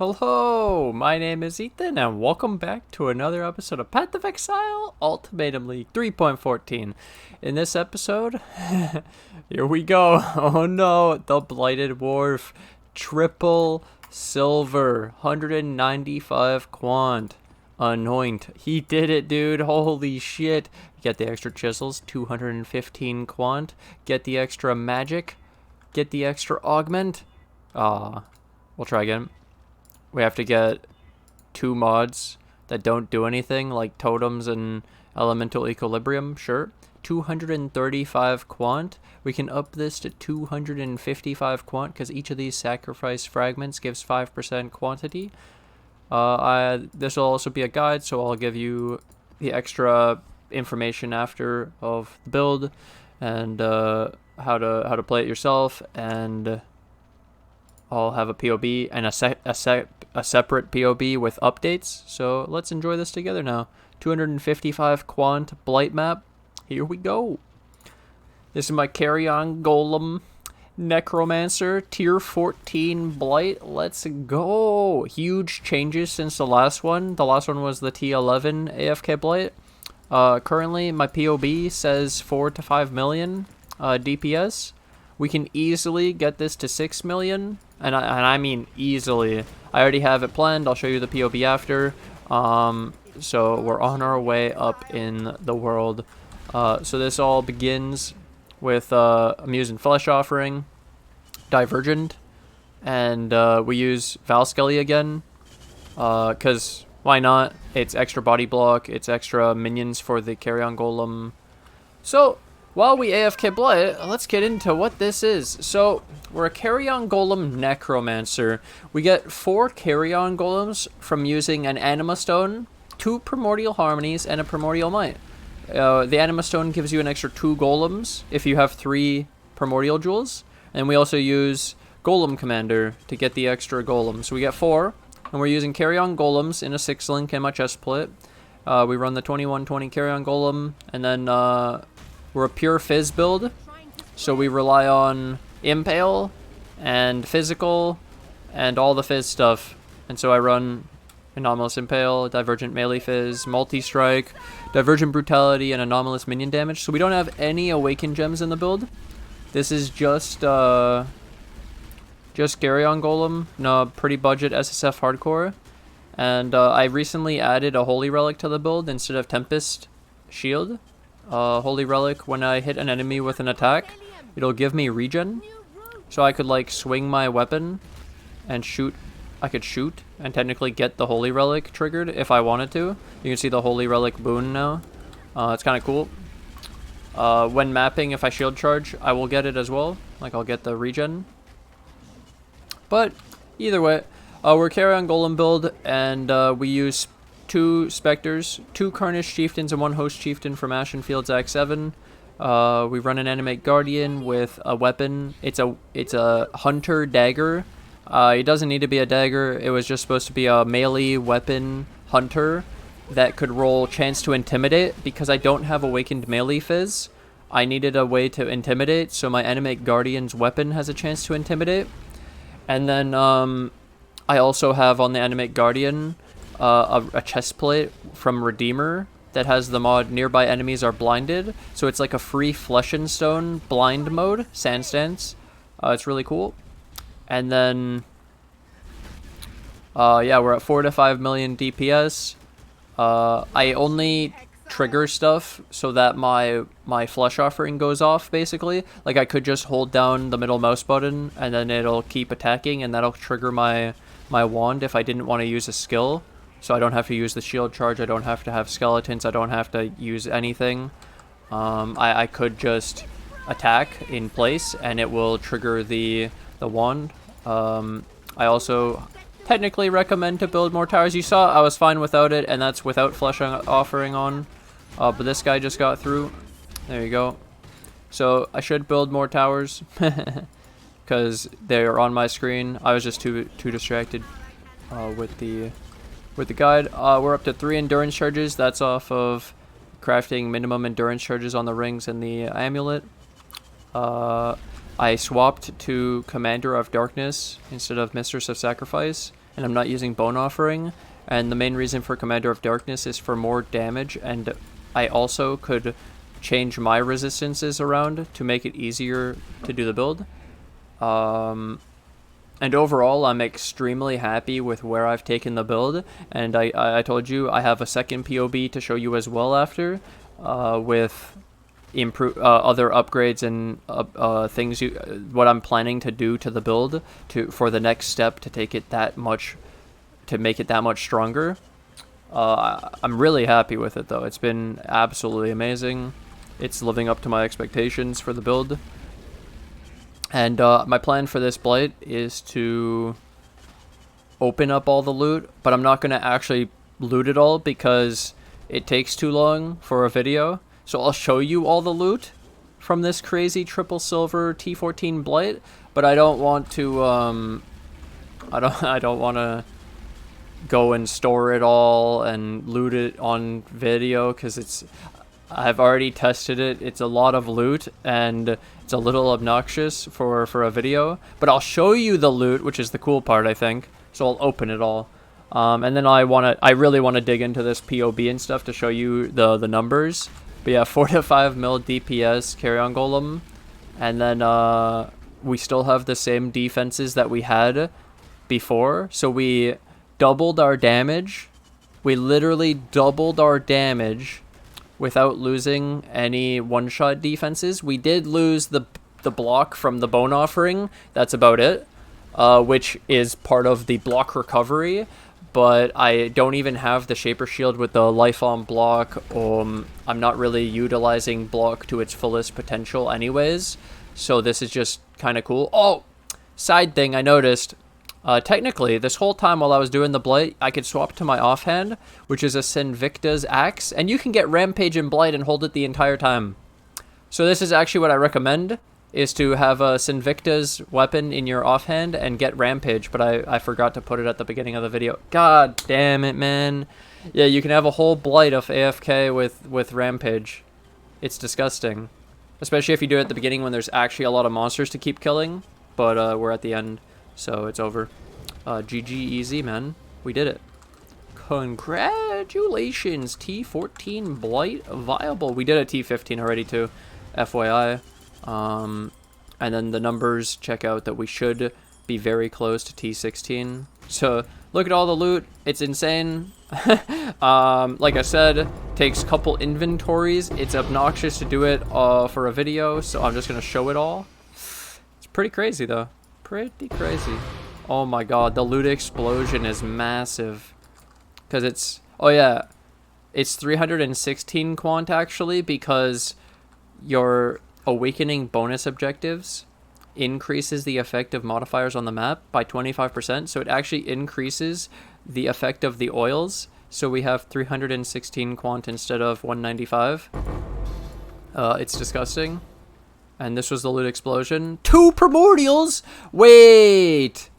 Hello, my name is Ethan, and welcome back to another episode of Path of Exile Ultimatum League 3.14. In this episode, here we go. Oh no, the Blighted Wharf, triple silver, 195 quant, anoint. He did it, dude. Holy shit. Get the extra chisels, 215 quant. Get the extra magic. Get the extra augment. We'll try again. We have to get 2 mods that don't do anything, like totems and elemental equilibrium. Sure. 235 quant. We can up this to 255 quant because each of these sacrifice fragments gives 5% quantity. This will also be a guide, so I'll give you the extra information after of the build and how to play it yourself, and I'll have a POB and a separate POB with updates. So let's enjoy this together now. 255 quant Blight map. Here we go. This is my Carrion Golem Necromancer tier 14 Blight. Let's go. Huge changes since the last one. The last one was the T11 AFK Blight. Currently my POB says 4 to 5 million DPS. We can easily get this to 6 million, and I mean easily. I already have it planned. I'll show you the POB after. So we're on our way up in the world. So this all begins with I'm using Flesh Offering, Divergent, and we use Valskelly again, because why not? It's extra body block, it's extra minions for the Carrion Golem. So while we AFK Blight, let's get into what this is. So, we're a Carrion Golem Necromancer. We get 4 Carrion Golems from using an Anima Stone, 2 Primordial Harmonies, and a Primordial Might. The Anima Stone gives you an extra 2 Golems if you have 3 Primordial Jewels. And we also use Golem Commander to get the extra Golem. So we get 4, and we're using Carrion Golems in a 6-link in my chest plate. We run the 2120 Carrion Golem, and then we're a pure Fizz build, so we rely on Impale and Physical and all the Fizz stuff. And so I run Anomalous Impale, Divergent Melee Fizz, Multi-Strike, Divergent Brutality, and Anomalous Minion Damage. So we don't have any Awakened Gems in the build. This is just Carrion Golem, no, pretty budget SSF hardcore. And I recently added a Holy Relic to the build instead of Tempest Shield. Holy Relic, when I hit an enemy with an attack, it'll give me regen, so I could like swing my weapon and shoot. I could shoot and technically get the Holy Relic triggered if I wanted to. You can see the Holy Relic boon now. It's kind of cool. When mapping, if I shield charge, I will get it as well, like I'll get the regen. But either way, we're Carrion Golem build, and we use 2 Spectres, 2 Carnage Chieftains, and 1 Host Chieftain from Ashen Fields Act 7. We run an Animate Guardian with a weapon. It's a Hunter Dagger. It doesn't need to be a dagger. It was just supposed to be a melee weapon Hunter that could roll Chance to Intimidate. Because I don't have Awakened Melee Fizz, I needed a way to Intimidate, so my Animate Guardian's weapon has a chance to Intimidate. And then I also have on the Animate Guardian a chest plate from Redeemer that has the mod Nearby Enemies Are Blinded. So it's like a free Flesh and Stone blind mode, Sand Stance. It's really cool. And then, yeah, we're at 4 to 5 million DPS. I only trigger stuff so that my Flesh Offering goes off, basically. Like, I could just hold down the middle mouse button, and then it'll keep attacking, and that'll trigger my wand if I didn't want to use a skill. So I don't have to use the shield charge, I don't have to have skeletons, I don't have to use anything. I could just attack in place and it will trigger the wand. I also technically recommend to build more towers. You saw I was fine without it, and that's without Flesh Offering on. But this guy just got through. There you go. So I should build more towers because they're on my screen. I was just too distracted with the guide. We're up to 3 endurance charges. That's off of crafting minimum endurance charges on the rings and the amulet. I swapped to Commander of Darkness instead of Mistress of Sacrifice and I'm not using Bone Offering. And the main reason for Commander of Darkness is for more damage, and I also could change my resistances around to make it easier to do the build. And overall, I'm extremely happy with where I've taken the build, and I told you I have a second POB to show you as well after, with other upgrades and things what I'm planning to do to the build for the next step to take it that much, to make it that much stronger. I'm really happy with it though. It's been absolutely amazing. It's living up to my expectations for the build. And my plan for this Blight is to open up all the loot, but I'm not going to actually loot it all because it takes too long for a video. So I'll show you all the loot from this crazy triple silver T14 Blight, but I don't want to I don't want to go and store it all and loot it on video, because I've already tested it. It's a lot of loot and it's a little obnoxious for a video, but I'll show you the loot, which is the cool part, I think. So I'll open it all. And then I really want to dig into this POB and stuff to show you the numbers. But yeah, 4 to 5 mil DPS Carrion Golem. And then we still have the same defenses that we had before. So we doubled our damage. We literally doubled our damage without losing any one-shot defenses. We did lose the block from the Bone Offering. That's about it, which is part of the block recovery. But I don't even have the Shaper Shield with the Life on block. I'm not really utilizing block to its fullest potential anyways. So this is just kind of cool. Oh, side thing I noticed. Technically, this whole time while I was doing the Blight, I could swap to my offhand, which is a Sinvicta's Axe, and you can get Rampage and Blight and hold it the entire time. So this is actually what I recommend, is to have a Sinvicta's weapon in your offhand and get Rampage, but I forgot to put it at the beginning of the video. God damn it, man. Yeah, you can have a whole Blight of AFK with Rampage. It's disgusting. Especially if you do it at the beginning when there's actually a lot of monsters to keep killing, but we're at the end. So it's over. GG easy, man. We did it. Congratulations, T14 Blight viable. We did a T15 already too, FYI. And then the numbers check out that we should be very close to T16. So look at all the loot. It's insane. Like I said, takes a couple inventories. It's obnoxious to do it for a video, so I'm just going to show it all. It's pretty crazy though. Pretty crazy. Oh my god, the loot explosion is massive. Because it's... Oh yeah. It's 316 quant actually, because your awakening bonus objectives increases the effect of modifiers on the map by 25%. So it actually increases the effect of the oils. So we have 316 quant instead of 195. It's disgusting. And this was the loot explosion. 2 primordials? Wait!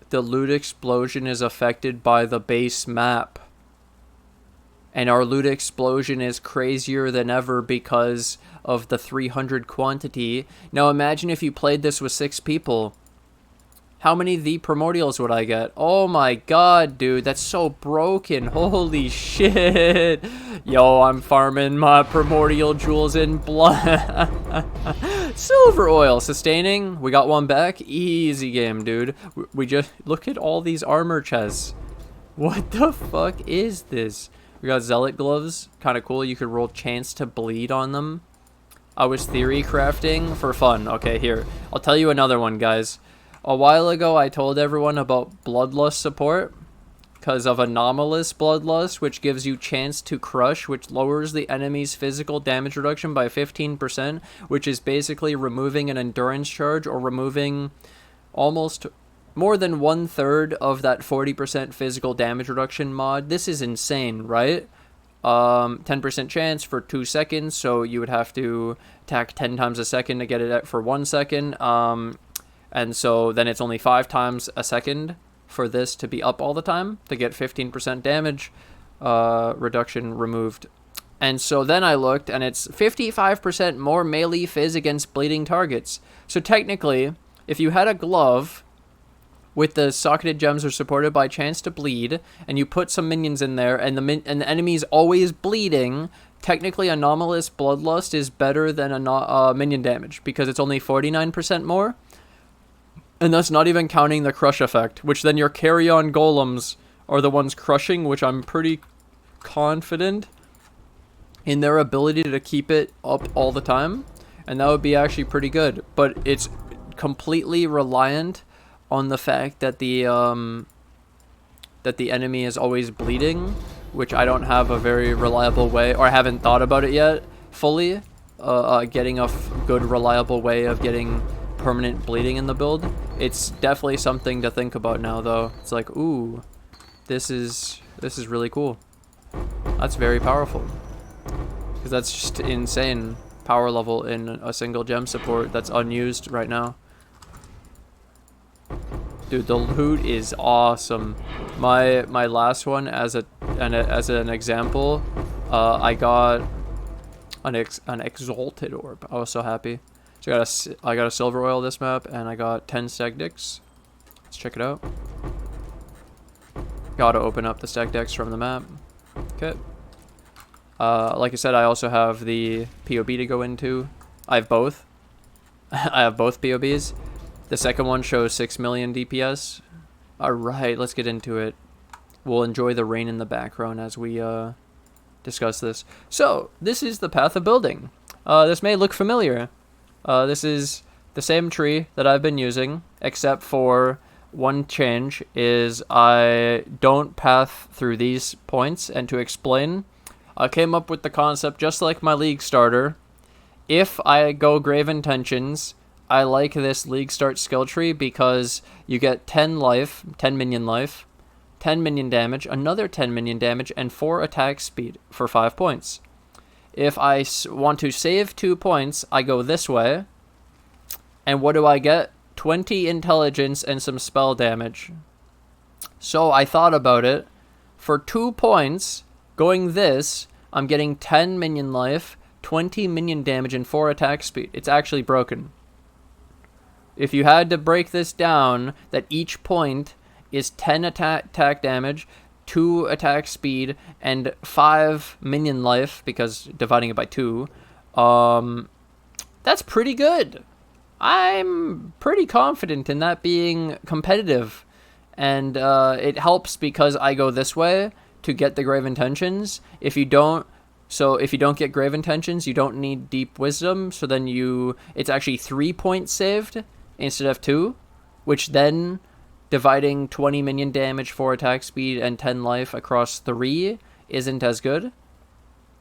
The loot explosion is affected by the base map. And our loot explosion is crazier than ever because of the 300 quantity. Now imagine if you played this with 6 people. How many the primordials would I get? Oh my god, dude, that's so broken. Holy shit. Yo, I'm farming my primordial jewels in blood. Silver oil sustaining. We got one back. Easy game, dude. We just look at all these armor chests. What the fuck is this? We got zealot gloves. Kind of cool. You could roll chance to bleed on them. I was theory crafting for fun. Okay, here. I'll tell you another one, guys. A while ago, I told everyone about Bloodlust support because of Anomalous Bloodlust, which gives you chance to crush, which lowers the enemy's physical damage reduction by 15%, which is basically removing an endurance charge or removing almost more than 1/3 of that 40% physical damage reduction mod. This is insane, right? 10% chance for 2 seconds, so you would have to attack 10 times a second to get it for 1 second. And so then it's only 5 times a second for this to be up all the time to get 15% damage reduction removed. And so then I looked, and it's 55% more melee fizz against bleeding targets. So technically, if you had a glove with the socketed gems are supported by chance to bleed, and you put some minions in there, and the enemy's always bleeding, technically anomalous bloodlust is better than minion damage, because it's only 49% more. And that's not even counting the crush effect, which then your Carrion Golems are the ones crushing, which I'm pretty confident in their ability to keep it up all the time. And that would be actually pretty good. But it's completely reliant on the fact that the enemy is always bleeding, which I don't have a very reliable way, or I haven't thought about it yet fully, getting a good reliable way of getting permanent bleeding in the build. It's definitely something to think about now, though. It's like, ooh, this is really cool. That's very powerful, because that's just insane power level in a single gem support that's unused right now. Dude, the loot is awesome. My last one, as an example, I got an exalted orb. I was so happy. So I got a silver oil this map, and I got 10 stag decks. Let's check it out. Gotta open up the stag decks from the map. Okay. Like I said, I also have the POB to go into. I have both. I have both POBs. The second one shows 6 million DPS. Alright, let's get into it. We'll enjoy the rain in the background as we discuss this. So, this is the path of building. This may look familiar. This is the same tree that I've been using, except for one change is I don't path through these points. And to explain, I came up with the concept just like my League starter. If I go Grave Intentions, I like this League start skill tree because you get 10 life, 10 minion life, 10 minion damage, another 10 minion damage, and 4 attack speed for 5 points. If I want to save 2 points, I go this way. And what do I get? 20 intelligence and some spell damage. So I thought about it. For 2 points, going this, I'm getting 10 minion life, 20 minion damage, and 4 attack speed. It's actually broken. If you had to break this down, that each point is 10 attack damage, 2 attack speed, and 5 minion life, because dividing it by 2, that's pretty good. I'm pretty confident in that being competitive. And it helps because I go this way to get the Grave Intentions. If you don't get Grave Intentions, you don't need Deep Wisdom, so then it's actually 3 points saved instead of 2, which then dividing 20 minion damage, 4 attack speed, and 10 life across 3 isn't as good,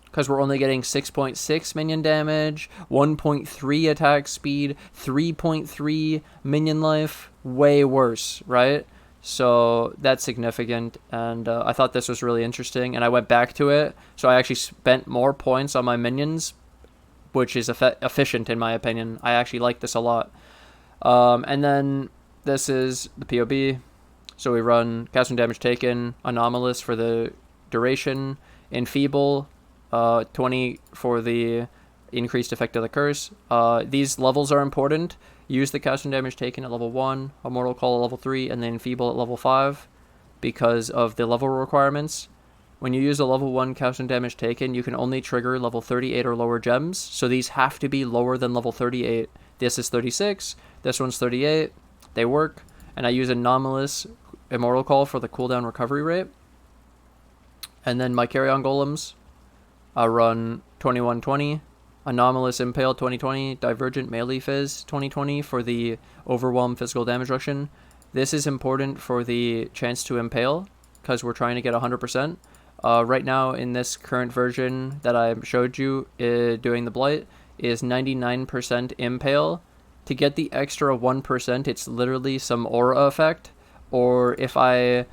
because we're only getting 6.6 minion damage, 1.3 attack speed, 3.3 minion life. Way worse, right? So that's significant, and I thought this was really interesting, and I went back to it, so I actually spent more points on my minions, which is efficient in my opinion. I actually like this a lot. And then this is the POB. So we run cast and damage taken, anomalous for the duration, enfeeble, 20 for the increased effect of the curse. These levels are important. Use the cast and damage taken at level 1, a mortal call at level 3, and then enfeeble at level 5 because of the level requirements. When you use a level 1 cast and damage taken, you can only trigger level 38 or lower gems, so these have to be lower than level 38. This is 36, this one's 38, they work, and I use anomalous immortal call for the cooldown recovery rate. And then my Carrion Golems, I run 2120, anomalous impale 2020, divergent melee fizz 2020 for the overwhelm physical damage reduction. This is important for the chance to impale, because we're trying to get 100%. Right now in this current version that I showed you doing the Blight is 99% impale. To get the extra 1%, it's literally some aura effect, or if I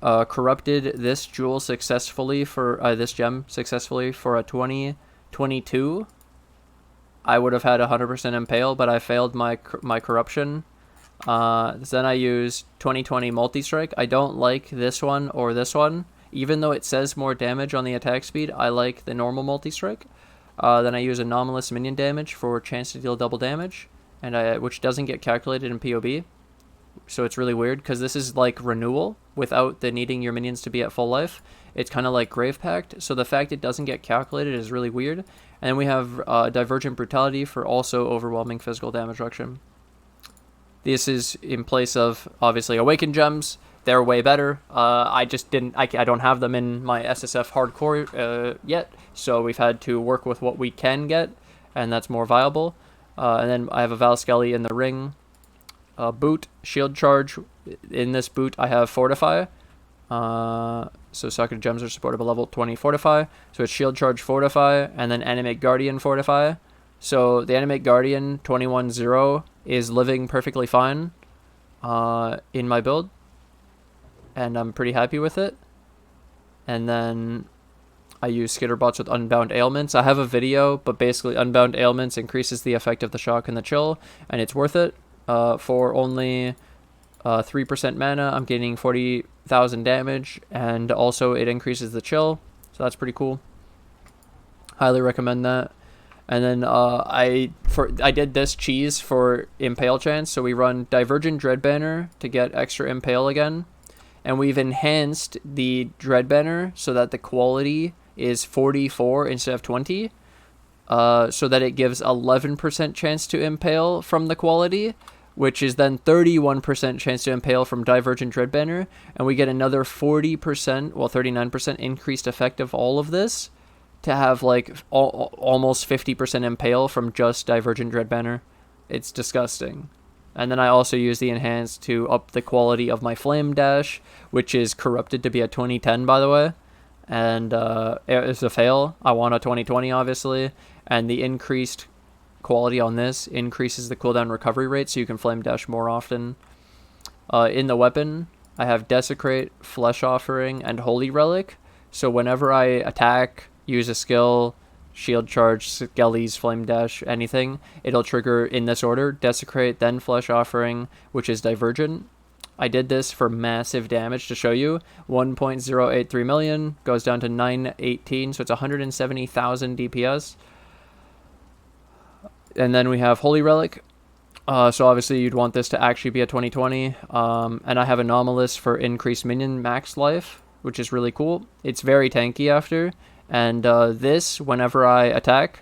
corrupted this jewel successfully for this gem successfully for a 2022, I would have had 100% impale, but I failed my corruption. Then I use 2020 multi-strike. I don't like this one or this one. Even though it says more damage on the attack speed, I like the normal multi-strike. Then I use anomalous minion damage for chance to deal double damage, and which doesn't get calculated in POB. So it's really weird because this is like renewal without the needing your minions to be at full life. It's kind of like Grave Pact, so the fact it doesn't get calculated is really weird. And we have Divergent Brutality for also overwhelming physical damage reduction. This is in place of, obviously, Awakened Gems. They're way better. I don't have them in my SSF hardcore yet, so we've had to work with what we can get, and that's more viable. And then I have a Valskelly in the ring. Boot, shield charge. In this boot, I have Fortify. So Socketed Gems are supported by level 20 Fortify. So it's shield charge Fortify, and then Animate Guardian Fortify. So the Animate Guardian 21-0 is living perfectly fine in my build, and I'm pretty happy with it. And then I use Skitterbots with Unbound Ailments. I have a video, but basically Unbound Ailments increases the effect of the shock and the chill, and it's worth it. For only 3% mana, I'm getting 40,000 damage, and also it increases the chill, so that's pretty cool. Highly recommend that. And then I did this cheese for Impale chance, so we run Divergent Dread Banner to get extra Impale again, and we've enhanced the Dread Banner so that the quality is 44 instead of 20, so that it gives 11% chance to Impale from the quality, which is then 31% chance to Impale from Divergent Dread Banner, and we get another 40%, well 39% increased effect of all of this to have like almost 50% Impale from just Divergent Dread Banner. It's disgusting. And then I also use the Enhance to up the quality of my Flame Dash, which is corrupted to be a 2010 by the way, and it's a fail. I want a 2020 obviously, and the increased quality on this increases the cooldown recovery rate, so you can Flame Dash more often. In the weapon, I have Desecrate, Flesh Offering, and Holy Relic. So whenever I attack, use a skill, shield charge, Skellies, Flame Dash, anything, it'll trigger in this order: Desecrate, then Flesh Offering, which is Divergent. I did this for massive damage to show you. 1.083 million goes down to 918, so it's 170,000 DPS. And then we have Holy Relic. So obviously you'd want this to actually be a 2020. And I have Anomalous for increased minion max life, which is really cool. It's very tanky after. And this, whenever I attack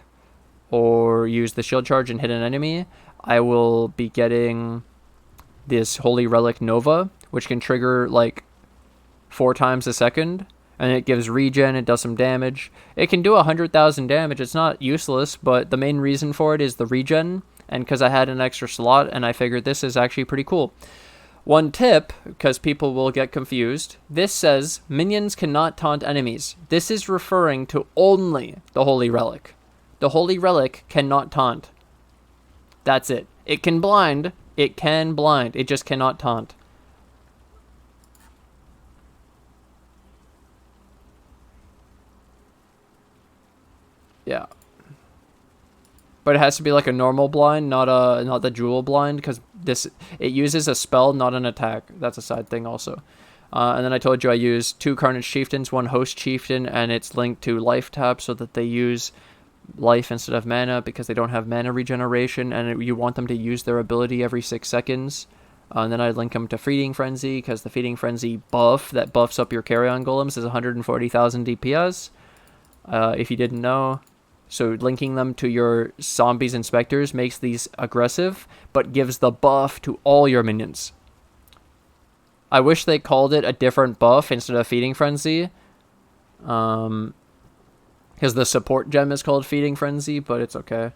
or use the shield charge and hit an enemy, I will be getting this Holy Relic Nova, which can trigger like 4 times a second. And it gives regen, it does some damage. It can do 100,000 damage, it's not useless, but the main reason for it is the regen, and because I had an extra slot, and I figured this is actually pretty cool. One tip, because people will get confused, this says minions cannot taunt enemies. This is referring to only the Holy Relic. The Holy Relic cannot taunt. That's it. It can blind, it just cannot taunt. Yeah, but it has to be like a normal blind, not the jewel blind, because it uses a spell, not an attack. That's a side thing also. And then I told you I use 2 Carnage Chieftains, 1 Host Chieftain, and it's linked to life tap so that they use life instead of mana because they don't have mana regeneration, and you want them to use their ability every 6 seconds. And then I link them to Feeding Frenzy because the Feeding Frenzy buff that buffs up your Carrion Golems is 140,000 DPS. If you didn't know. So linking them to your Zombies and Spectres makes these aggressive, but gives the buff to all your minions. I wish they called it a different buff instead of Feeding Frenzy. Because the support gem is called Feeding Frenzy, but it's okay.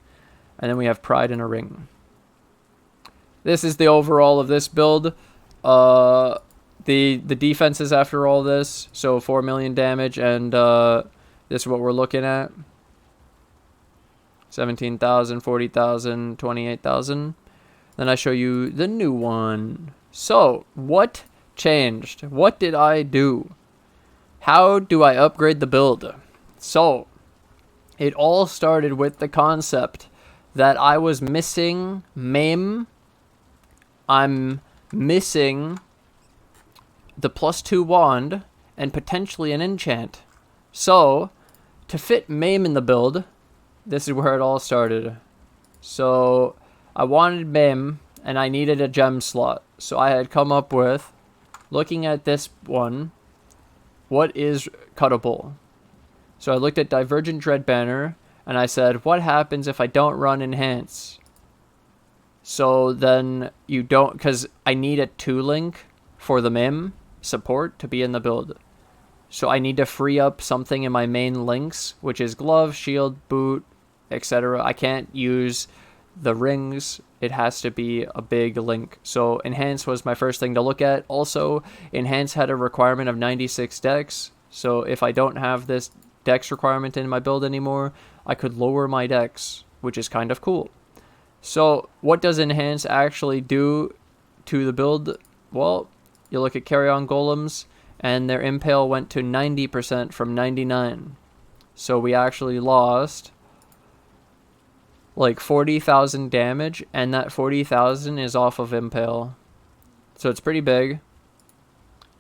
And then we have Pride in a Ring. This is the overall of this build. The defenses after all this. So 4 million damage, and this is what we're looking at. 17,000, 40,000, 28,000. Then I show you the new one. So, what changed? What did I do? How do I upgrade the build? So, it all started with the concept that I was missing Maim. I'm missing the +2 wand, and potentially an enchant. So, to fit Maim in the build, this is where it all started. So, I wanted Maim, and I needed a gem slot. So I had come up with, looking at this one, what is cuttable? So I looked at Divergent Dread Banner, and I said, what happens if I don't run Enhance? So then you don't, because I need a 2-link for the Maim support to be in the build. So I need to free up something in my main links, which is glove, shield, boot, etc. I can't use the rings. It has to be a big link. So Enhance was my first thing to look at. Also, Enhance had a requirement of 96 dex. So if I don't have this dex requirement in my build anymore, I could lower my dex, which is kind of cool. So what does Enhance actually do to the build? Well, you look at Carrion Golems, and their impale went to 90% from 99. So we actually lost like 40,000 damage, and that 40,000 is off of impale. So it's pretty big.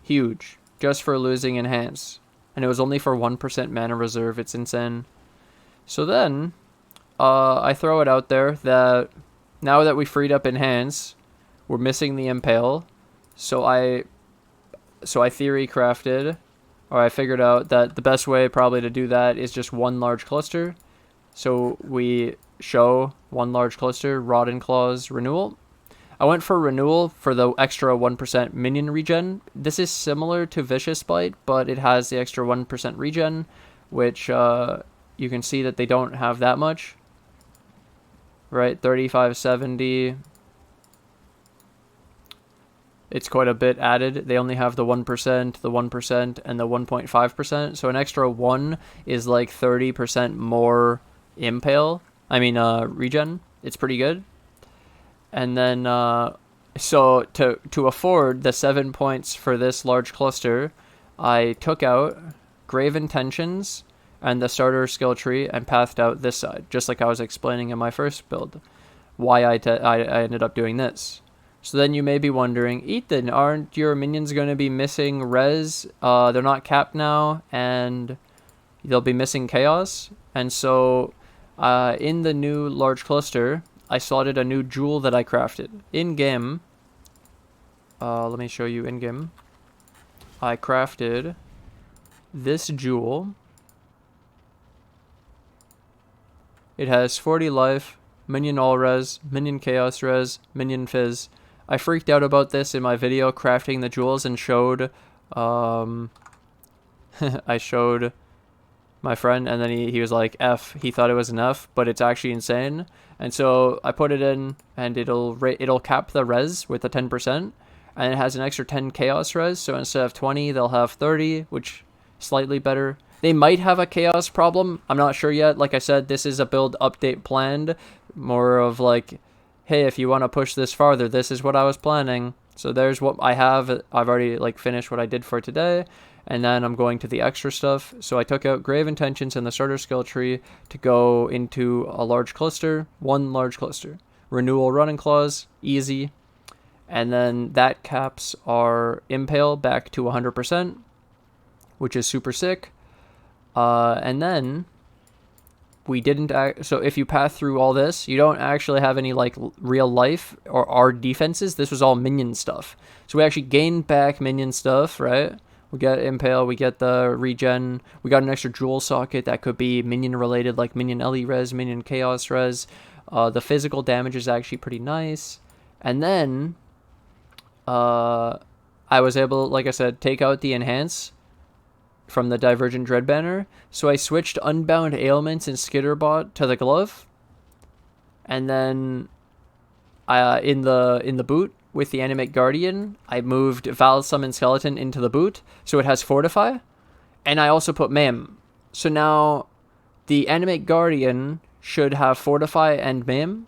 Huge. Just for losing Enhance. And it was only for 1% mana reserve. It's insane. So then, I throw it out there that now that we freed up Enhance, we're missing the impale. So I theory crafted, or I figured out that the best way probably to do that is just one large cluster. So we show one large cluster, Rod and Claws Renewal. I went for Renewal for the extra 1% minion regen. This is similar to Vicious Blight, but it has the extra 1% regen, which you can see that they don't have that much. Right, 3570. It's quite a bit added. They only have the 1%, the 1%, and the 1.5%. So an extra 1 is like 30% more impale. Regen. It's pretty good. And then, so to afford the 7 points for this large cluster, I took out Grave Intentions and the starter skill tree and pathed out this side, just like I was explaining in my first build, why I ended up doing this. So then you may be wondering, Ethan, aren't your minions going to be missing res? They're not capped now, and they'll be missing chaos. And so in the new large cluster, I slotted a new jewel that I crafted. In-game, let me show you in-game. I crafted this jewel. It has 40 life, minion all res, minion chaos res, minion fizz. I freaked out about this in my video crafting the jewels and showed, I showed my friend, and then he was like, F. He thought it was an F, but it's actually insane. And so I put it in, and it'll cap the res with the 10%, and it has an extra 10 chaos res. So instead of 20, they'll have 30, which is slightly better. They might have a chaos problem. I'm not sure yet. Like I said, this is a build update planned, more of like, hey, if you want to push this farther, this is what I was planning. So there's what I have. I've already like finished what I did for today. And then I'm going to the extra stuff. So I took out Grave Intentions and the starter skill tree to go into a large cluster. One large cluster. Renewal Running Claws. Easy. And then that caps our Impale back to 100%. Which is super sick. And then we didn't so if you path through all this, you don't actually have any like real life or our defenses. This was all minion stuff. So we actually gained back minion stuff, right? We get Impale, we get the regen, we got an extra jewel socket that could be minion related, like minion LE res, minion chaos res. The physical damage is actually pretty nice. And then I was able, like I said, take out the enhance from the Divergent Dread Banner. So I switched Unbound Ailments and Skitterbot to the glove. And then in the boot with the Animate Guardian, I moved Val Summon Skeleton into the boot, so it has Fortify. And I also put Maim. So now the Animate Guardian should have Fortify and Maim.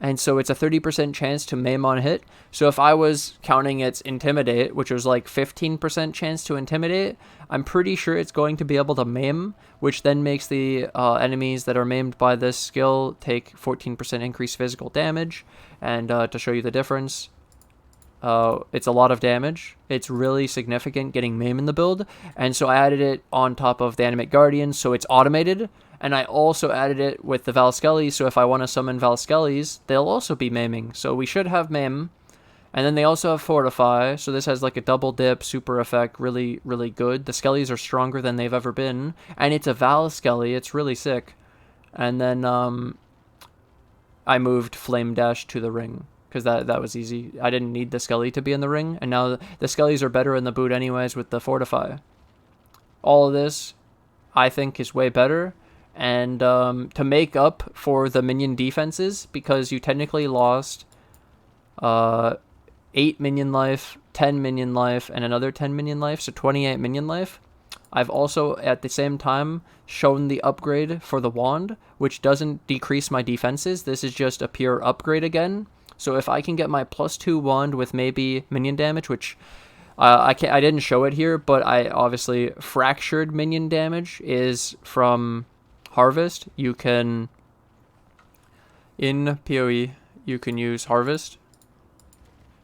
And so it's a 30% chance to Maim on hit. So if I was counting its Intimidate, which was like 15% chance to Intimidate, I'm pretty sure it's going to be able to Maim, which then makes the enemies that are maimed by this skill take 14% increased physical damage. And to show you the difference, It's a lot of damage. It's really significant getting Mim in the build. And so I added it on top of the Animate Guardian, so it's automated. And I also added it with the Valskellies, so if I want to summon Valskellies, they'll also be maiming. So we should have Maim. And then they also have Fortify, so this has like a double dip, super effect, really, really good. The Skellies are stronger than they've ever been. And it's a Valskelly, it's really sick. And then I moved Flame Dash to the ring, because that was easy. I didn't need the Skelly to be in the ring, and now the Skellies are better in the boot anyways with the Fortify. All of this, I think, is way better. And to make up for the minion defenses, because you technically lost 8 minion life, 10 minion life, and another 10 minion life, so 28 minion life. I've also, at the same time, shown the upgrade for the wand, which doesn't decrease my defenses. This is just a pure upgrade again. So if I can get my +2 wand with maybe minion damage, which I didn't show it here, but I obviously fractured minion damage is from Harvest. You can, in PoE, you can use Harvest,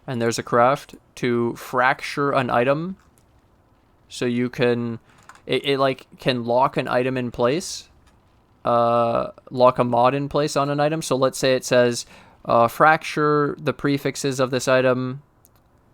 and there's a craft to fracture an item. So you can, it like can lock an item in place, lock a mod in place on an item. So let's say it says, fracture the prefixes of this item,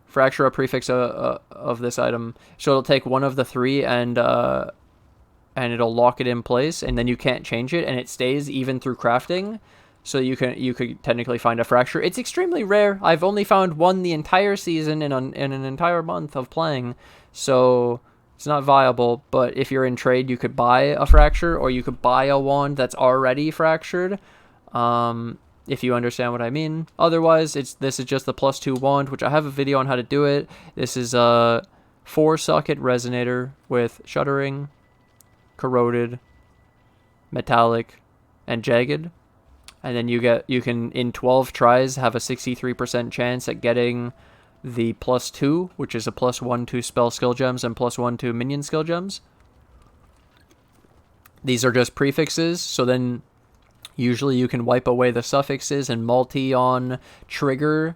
fracture a prefix of this item. So it'll take one of the three and it'll lock it in place, and then you can't change it, and it stays even through crafting. So you could technically find a fracture. It's extremely rare. I've only found one the entire season in an entire month of playing. So it's not viable, but if you're in trade, you could buy a fracture, or you could buy a wand that's already fractured. If you understand what I mean. Otherwise, this is just the +2 wand, which I have a video on how to do it. This is a 4-socket resonator with shuddering, corroded, metallic, and jagged. And then you can in 12 tries have a 63% chance at getting the +2, which is a +1 to spell skill gems and +1 to minion skill gems. These are just prefixes, so then usually you can wipe away the suffixes and multi on trigger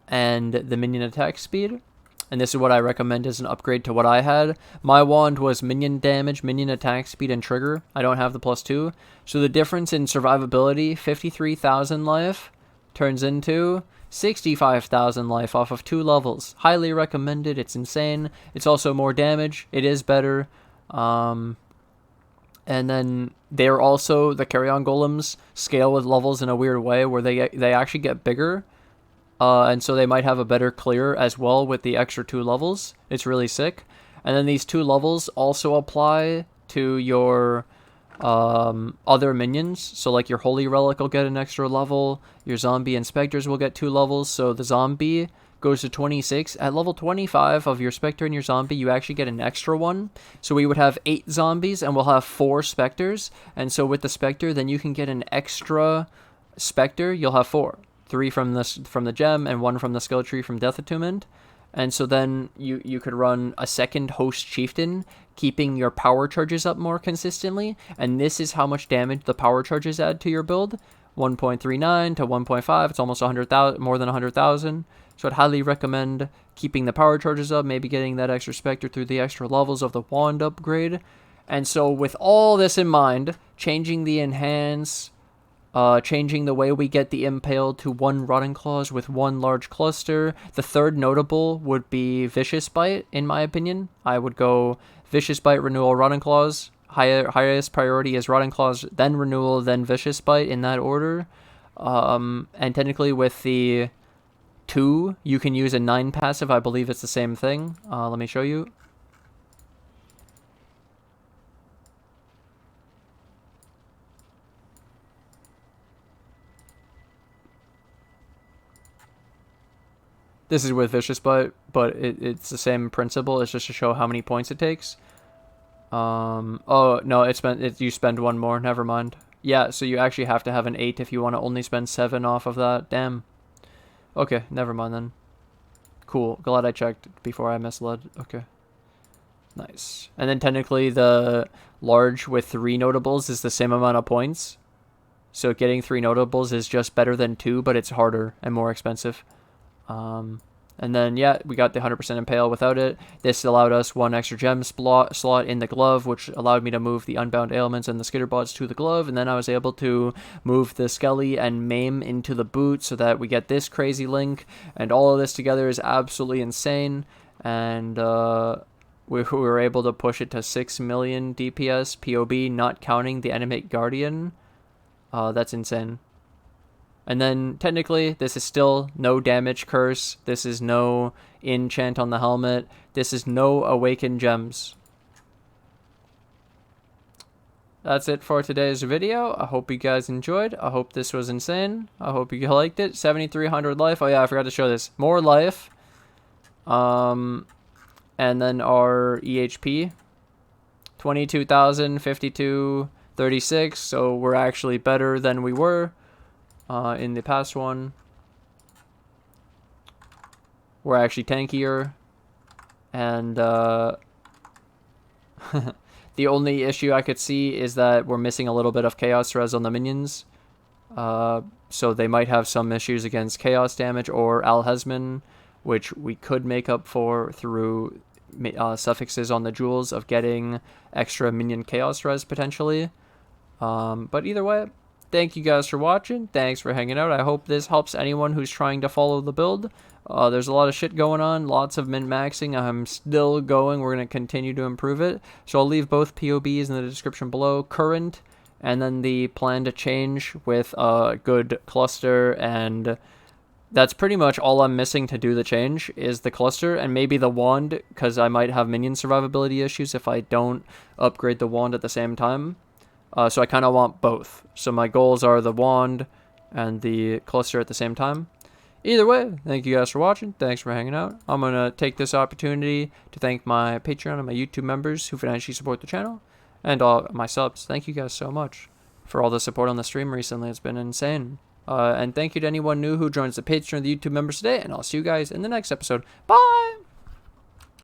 and the minion attack speed. And this is what I recommend as an upgrade to what I had. My wand was minion damage, minion attack speed, and trigger. I don't have the +2. So the difference in survivability, 53,000 life, turns into 65,000 life off of 2 levels. Highly recommended. It's insane. It's also more damage. It is better. And then they're also, the Carrion Golems scale with levels in a weird way where they actually get bigger. And so they might have a better clear as well with the extra 2 levels. It's really sick. And then these 2 levels also apply to your other minions. So like your Holy Relic will get an extra level. Your Zombie and Spectres will get 2 levels. So the Zombie goes to 26. At level 25 of your Spectre and your Zombie, you actually get an extra one. So we would have 8 Zombies and we'll have 4 Spectres. And so with the Spectre, then you can get an extra Spectre. You'll have 4. 3 from the gem and 1 from the skill tree from Death Attunement. And so then you could run a second Host Chieftain, keeping your power charges up more consistently. And this is how much damage the power charges add to your build. 1.39 to 1.5. It's almost 100,000, more than 100,000. So I'd highly recommend keeping the power charges up, maybe getting that extra Spectre through the extra levels of the wand upgrade. And so with all this in mind, changing the enhance, changing the way we get the impaled to 1 rotting claws with 1 large cluster. The third notable would be Vicious Bite, in my opinion. I would go Vicious Bite, Renewal, Rotting Claws. Highest priority is Rotting Claws, then Renewal, then Vicious Bite, in that order. And technically with the 2, you can use a 9 passive. I believe it's the same thing. Let me show you. This is with Vicious Bite, but it's the same principle. It's just to show how many points it takes. Oh, no, you spend 1 more. Never mind. Yeah, so you actually have to have an 8 if you want to only spend 7 off of that. Damn. Okay, never mind then. Cool. Glad I checked before I misled. Okay. Nice. And then technically the large with 3 notables is the same amount of points. So getting 3 notables is just better than 2, but it's harder and more expensive. And then, yeah, we got the 100% Impale without it. This allowed us 1 extra gem slot in the glove, which allowed me to move the Unbound Ailments and the Skitterbots to the glove. And then I was able to move the Skelly and Maim into the boot so that we get this crazy link. And all of this together is absolutely insane. And we were able to push it to 6 million DPS POB, not counting the Animating Guardian. That's insane. And then, technically, this is still no damage curse. This is no enchant on the helmet. This is no awakened gems. That's it for today's video. I hope you guys enjoyed. I hope this was insane. I hope you liked it. 7,300 life. Oh yeah, I forgot to show this. More life. And then our EHP. 22,000, 52, 36. So we're actually better than we were. In the past one, we're actually tankier, and the only issue I could see is that we're missing a little bit of chaos res on the minions, so they might have some issues against chaos damage or Alhesman, which we could make up for through suffixes on the jewels of getting extra minion chaos res potentially, but either way, thank you guys for watching. Thanks for hanging out. I hope this helps anyone who's trying to follow the build. There's a lot of shit going on. Lots of min-maxing. I'm still going. We're going to continue to improve it. So I'll leave both POBs in the description below. Current, and then the plan to change with a good cluster. And that's pretty much all I'm missing to do the change is the cluster and maybe the wand, because I might have minion survivability issues if I don't upgrade the wand at the same time. So I kind of want both. So my goals are the wand and the cluster at the same time. Either way, thank you guys for watching. Thanks for hanging out. I'm going to take this opportunity to thank my Patreon and my YouTube members who financially support the channel. And all my subs. Thank you guys so much for all the support on the stream recently. It's been insane. And thank you to anyone new who joins the Patreon and the YouTube members today. And I'll see you guys in the next episode. Bye!